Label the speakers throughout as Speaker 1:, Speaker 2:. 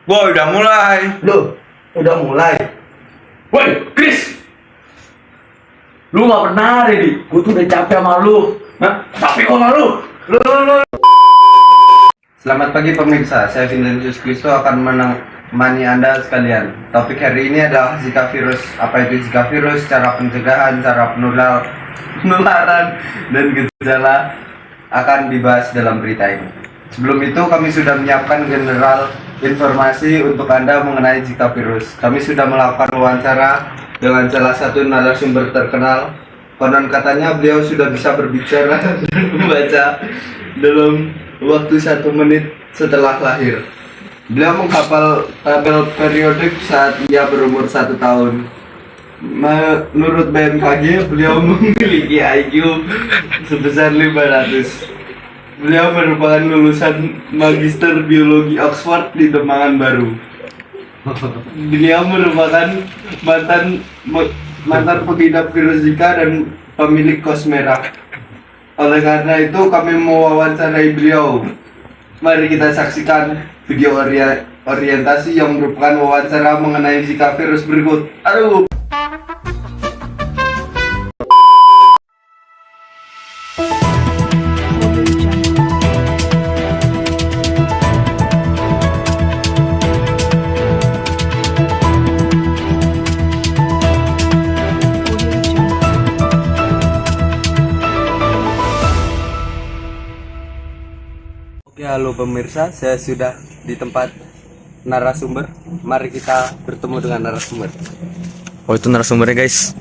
Speaker 1: Woi, udah mulai.
Speaker 2: Loh, udah mulai.
Speaker 3: Woi, Chris! Lu gak pernah ready. Gue tuh udah capek sama lu. Hah? Capek kok sama lu.
Speaker 1: Selamat pagi pemirsa, saya Vincentius Kristo akan menemani Anda sekalian. Topik hari ini adalah Zika virus. Apa itu Zika virus, cara pencegahan, cara penularan, dan gejala akan dibahas dalam berita ini. Sebelum itu kami sudah menyiapkan general informasi untuk Anda mengenai Zika virus. Kami sudah melakukan wawancara dengan salah satu narasumber terkenal. Konon katanya beliau sudah bisa berbicara dan membaca dalam waktu 1 menit setelah lahir. Beliau menghafal tabel periodik saat ia berumur 1 tahun. Menurut BMKG, beliau memiliki IQ sebesar 500. Beliau merupakan lulusan Magister Biologi Oxford di Demangan Baru. Beliau merupakan mantan pengidap virus Zika dan pemilik kos merah. Oleh karena itu kami mewawancarai beliau. Mari kita saksikan video orientasi yang merupakan wawancara mengenai Zika virus berikut. Aduh. Oke, halo pemirsa, saya sudah di tempat narasumber. Mari kita bertemu dengan narasumber.
Speaker 4: Oh, itu narasumbernya guys.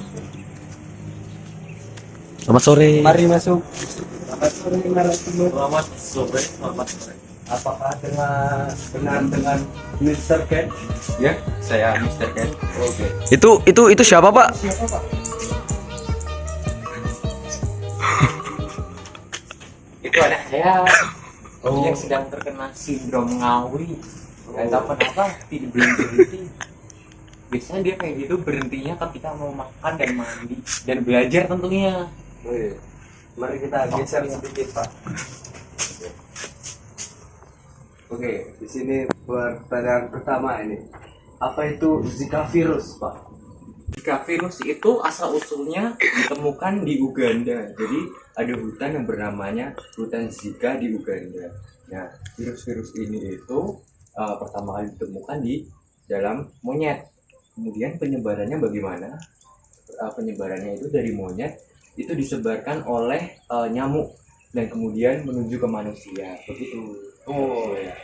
Speaker 4: Selamat sore.
Speaker 1: Mari masuk. Selamat sore narasumber.
Speaker 3: Selamat sore.
Speaker 1: Apakah dengan Mr. Ken?
Speaker 3: Ya, saya Mr. Ken.
Speaker 1: Oke.
Speaker 4: Itu siapa, Pak?
Speaker 1: Siapa Pak?
Speaker 3: Itu anak saya yang sedang terkena sindrom ngawi. Gak tahu kenapa tidak berhenti. Biasanya dia kayak gitu berhentinya ketika mau makan dan mandi dan belajar tentunya.
Speaker 1: Oke. Mari kita geser sedikit Pak. Oke, di sini pertanyaan pertama ini. Apa itu Zika virus, Pak?
Speaker 3: Zika virus itu asal usulnya ditemukan di Uganda. Jadi ada hutan yang bernamanya hutan Zika di Uganda. Nah, virus-virus ini itu pertama kali ditemukan di dalam monyet. Kemudian penyebarannya bagaimana? Penyebarannya itu dari monyet itu disebarkan oleh nyamuk dan kemudian menuju ke manusia. Begitu.
Speaker 1: Oh ya.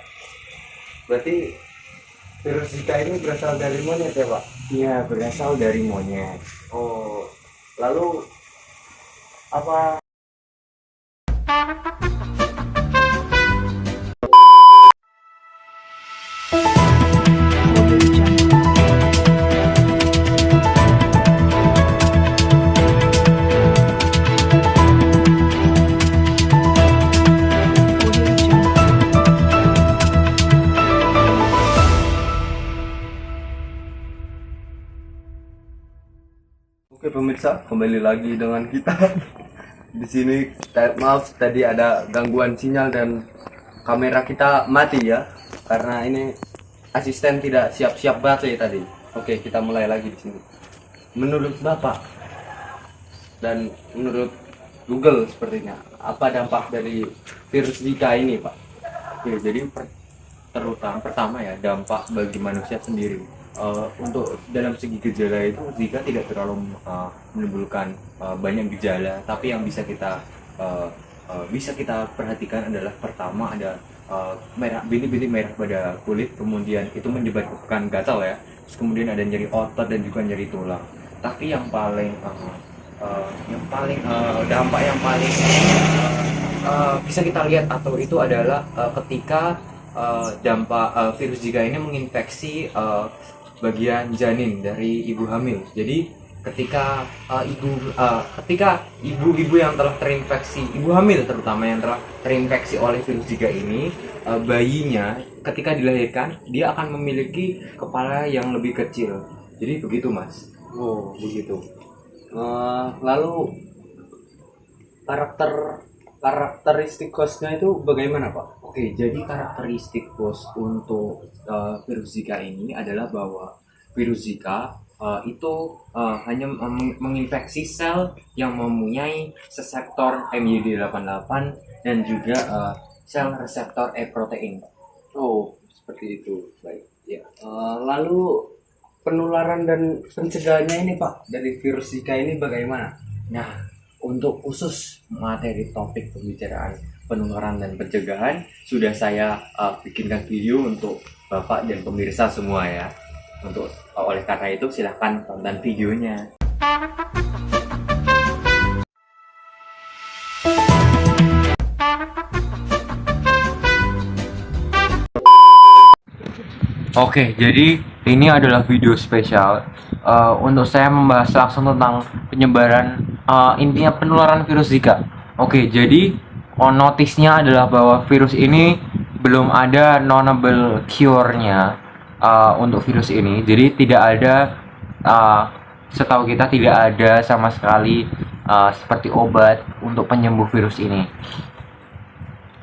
Speaker 1: Berarti virus Zika ini berasal dari monyet ya, Pak?
Speaker 3: Iya, berasal dari monyet.
Speaker 1: Oh. Lalu apa Oke pemirsa, kembali lagi dengan kita. Di sini maaf tadi ada gangguan sinyal dan kamera kita mati ya, karena ini asisten tidak siap-siap baterai tadi. Oke, kita mulai lagi di sini. Menurut Bapak dan menurut Google sepertinya, apa dampak dari virus Zika ini, Pak? Oke, jadi terutama pertama ya dampak bagi manusia sendiri. Untuk dalam segi gejala itu Zika tidak terlalu menimbulkan banyak gejala, tapi yang bisa kita perhatikan adalah pertama ada merah, bintik-bintik merah pada kulit, kemudian itu menyebabkan gatal ya, terus kemudian ada nyeri otot dan juga nyeri tulang. Tapi yang paling dampak yang paling bisa kita lihat atau itu adalah ketika dampak virus Zika ini menginfeksi bagian janin dari ibu hamil. Jadi ketika ibu-ibu yang telah terinfeksi, ibu hamil terutama yang telah terinfeksi oleh virus Zika ini, bayinya ketika dilahirkan dia akan memiliki kepala yang lebih kecil. Jadi begitu Mas. Oh begitu. Lalu karakteristik hostnya itu bagaimana Pak?
Speaker 3: Oke, jadi karakteristik bos untuk virus Zika ini adalah bahwa virus Zika itu hanya menginfeksi sel yang mempunyai reseptor MYD88 dan juga sel reseptor E protein.
Speaker 2: Oh, seperti itu. Baik. Ya. Lalu penularan dan pencegahannya ini Pak dari virus Zika ini bagaimana?
Speaker 3: Nah, untuk khusus materi topik pembicaraan penularan dan pencegahan sudah saya bikinkan video untuk Bapak dan pemirsa semua ya. Untuk oleh karena itu silahkan tonton videonya. Oke, jadi ini adalah video spesial untuk saya membahas langsung tentang penyebaran intinya penularan virus Zika. Oke, jadi notisnya adalah bahwa virus ini belum ada knownable cure-nya untuk virus ini. Jadi tidak ada, setahu kita tidak ada sama sekali seperti obat untuk penyembuh virus ini.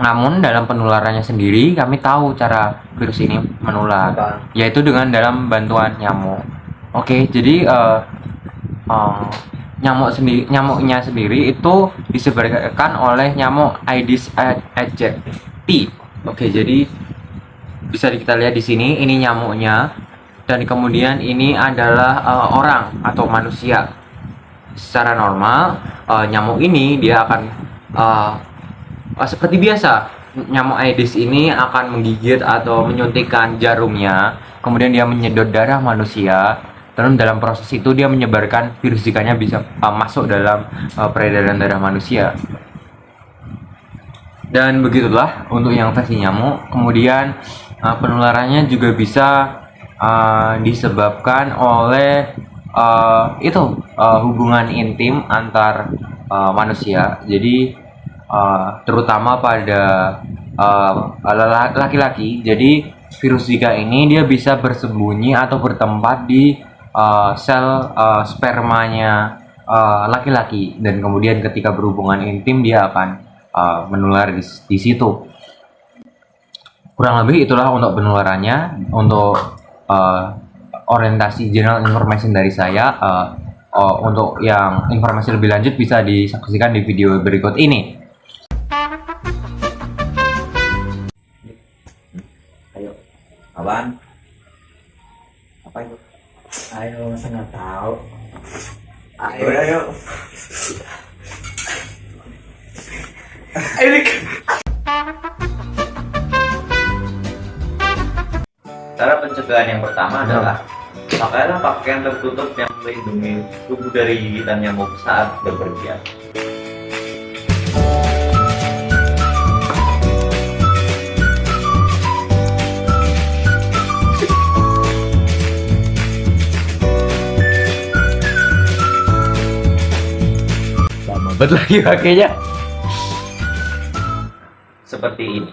Speaker 3: Namun dalam penularannya sendiri kami tahu cara virus ini menular, yaitu dengan dalam bantuan nyamuk. Oke, jadi nyamuknya sendiri itu disebarkan oleh nyamuk Aedes aegypti. Oke, jadi bisa kita lihat di sini ini nyamuknya, dan kemudian ini adalah orang atau manusia. Secara normal nyamuk ini dia akan seperti biasa, nyamuk Aedes ini akan menggigit atau menyuntikkan jarumnya, kemudian dia menyedot darah manusia, dan dalam proses itu dia menyebarkan virus Zika-nya bisa masuk dalam peredaran darah manusia. Dan begitulah untuk yang versi nyamuk. Kemudian penularannya juga bisa disebabkan oleh hubungan intim antar manusia. Jadi terutama pada laki-laki. Jadi virus Zika ini dia bisa bersembunyi atau bertempat di sel spermanya laki-laki, dan kemudian ketika berhubungan intim dia akan menular di situ. Kurang lebih itulah untuk penularannya. Untuk orientasi general information dari saya, untuk yang informasi lebih lanjut bisa disaksikan di video berikut ini.
Speaker 2: Ayo. Apaan?
Speaker 3: Apa itu?
Speaker 2: Ayo, masa nggak tahu.
Speaker 3: Ayo.
Speaker 2: Ayo.
Speaker 5: Cara pencegahan yang pertama adalah pakailah pakaian tertutup yang melindungi tubuh dari gigitan nyamuk saat bepergian.
Speaker 4: Lama banget lagi pakainya.
Speaker 5: Seperti ini.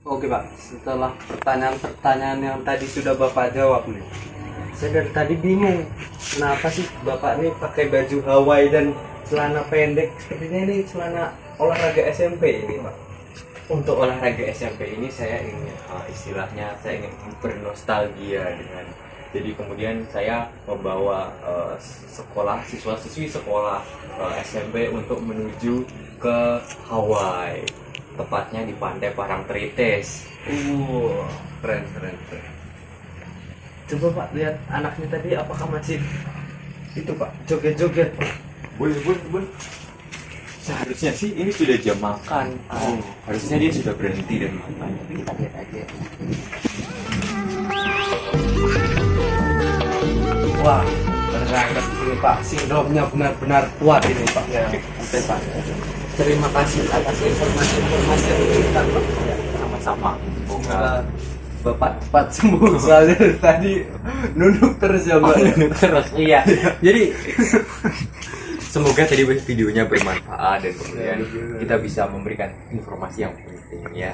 Speaker 2: Oke Pak, setelah pertanyaan-pertanyaan yang tadi sudah Bapak jawab nih, saya dari tadi bingung kenapa sih Bapak nih pakai baju Hawaii dan celana pendek. Sepertinya ini celana olahraga SMP ini Pak.
Speaker 3: Untuk olahraga SMP ini saya ingin istilahnya saya ingin bernostalgia dengan, jadi kemudian saya membawa siswa-siswi sekolah SMP untuk menuju ke Hawaii, tepatnya di Pantai Parangtritis.
Speaker 2: Keren. Coba Pak lihat anaknya tadi, apakah masih itu Pak joget-joget Pak?
Speaker 3: Bun. Seharusnya sih ini sudah jam makan. Harusnya dia sudah berhenti dan makan.
Speaker 2: Tapi kita lihat aja. Wah, berangkat ini Pak. Sindromnya benar-benar kuat ini Pak. Ya, oke Pak. Terima kasih atas informasi yang diberikan Pak. Ya,
Speaker 3: Sama-sama. Semoga
Speaker 2: semoga Bapak cepat sembuh. Soalnya tadi nunduk terus ya Pak.
Speaker 3: terus. Iya. Jadi semoga tadi videonya bermanfaat dan kemudian kita bisa memberikan informasi yang penting ya.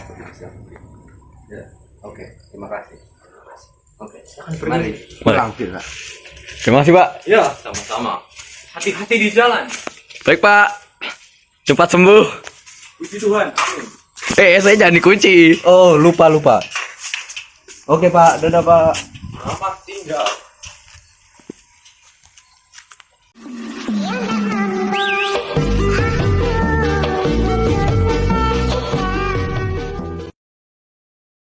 Speaker 2: Ya, oke. Terima kasih. Oke.
Speaker 3: Mari.
Speaker 2: Pulang Pak.
Speaker 4: Terima kasih, Pak.
Speaker 3: Ya, sama-sama. Hati-hati di jalan.
Speaker 4: Baik, Pak. Cepat sembuh.
Speaker 3: Puji Tuhan. Amin.
Speaker 4: Saya jangan dikunci.
Speaker 2: Oh, lupa. Oke Pak, dadah Pak.
Speaker 3: Selamat tinggal.